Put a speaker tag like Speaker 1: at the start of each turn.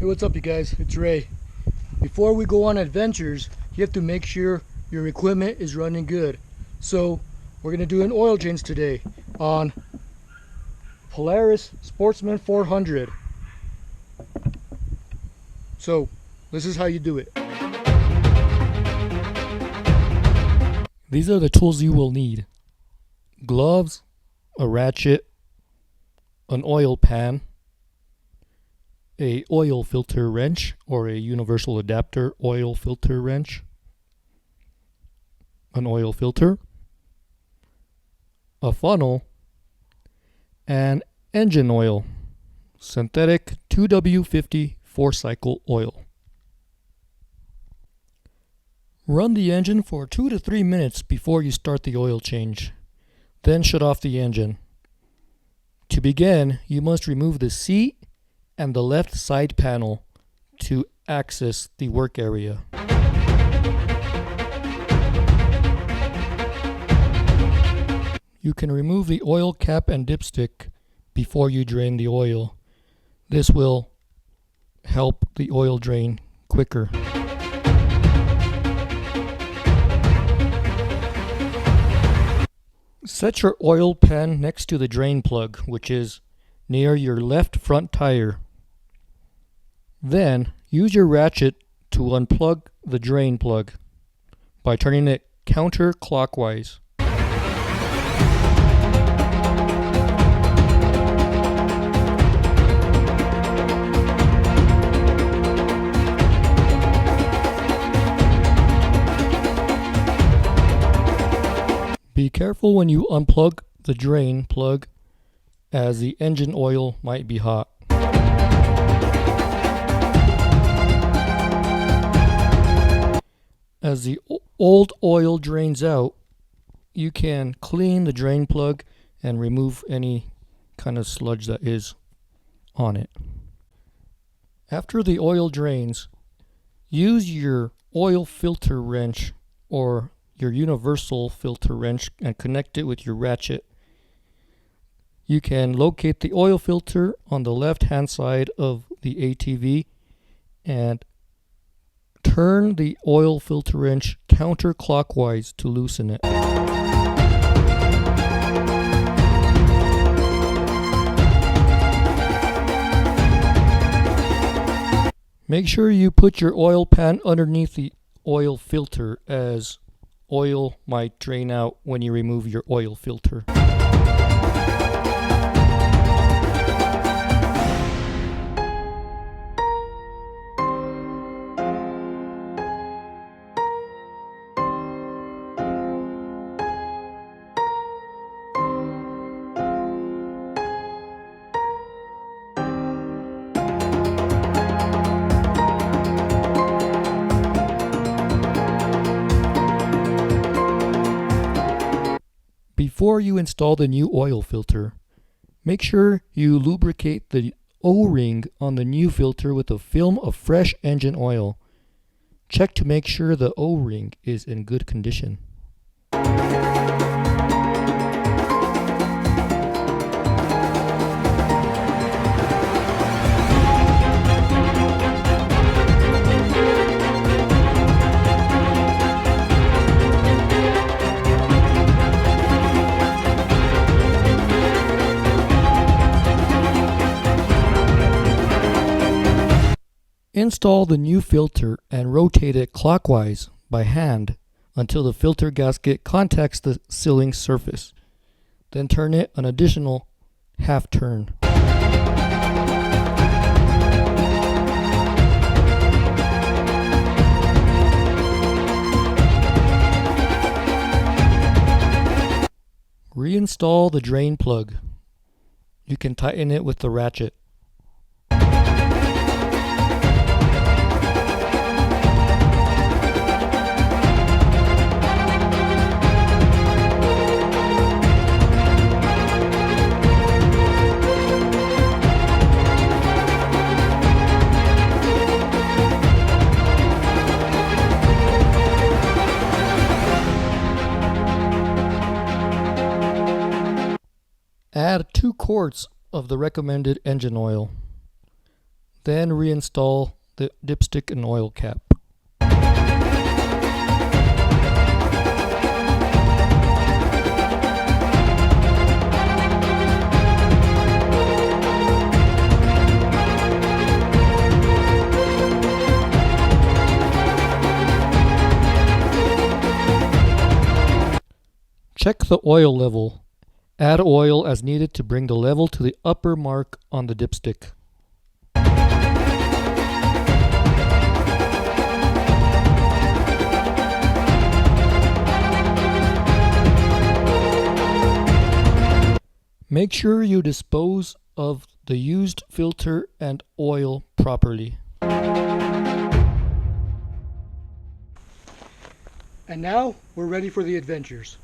Speaker 1: Hey, what's up you guys? It's Ray. Before we go on adventures, you have to make sure your equipment is running good. So we're going to do an oil change today on Polaris Sportsman 400. So this is how you do it. These are the tools you will need: gloves, a ratchet, an oil pan, a oil filter wrench or a universal adapter oil filter wrench, an oil filter, a funnel, and engine oil, synthetic 2W50 4-cycle oil. Run the engine for 2 to 3 minutes before you start the oil change. Then shut off the engine. To begin, you must remove the seat and the left side panel to access the work area. You can remove the oil cap and dipstick before you drain the oil. This will help the oil drain quicker. Set your oil pan next to the drain plug, which is near your left front tire. Then use your ratchet to unplug the drain plug by turning it counterclockwise. Be careful when you unplug the drain plug, as the engine oil might be hot. As the old oil drains out, you can clean the drain plug and remove any kind of sludge that is on it. After the oil drains, use your oil filter wrench or your universal filter wrench and connect it with your ratchet. You can locate the oil filter on the left hand side of the ATV and turn the oil filter wrench counterclockwise to loosen it. Make sure you put your oil pan underneath the oil filter, as oil might drain out when you remove your oil filter. Before you install the new oil filter, make sure you lubricate the O-ring on the new filter with a film of fresh engine oil. Check to make sure the O-ring is in good condition. Install the new filter and rotate it clockwise by hand until the filter gasket contacts the sealing surface. Then turn it an additional half turn. Reinstall the drain plug. You can tighten it with the ratchet. Add 2 quarts of the recommended engine oil. Then reinstall the dipstick and oil cap. Check the oil level. Add oil as needed to bring the level to the upper mark on the dipstick. Make sure you dispose of the used filter and oil properly.
Speaker 2: And now we're ready for the adventures.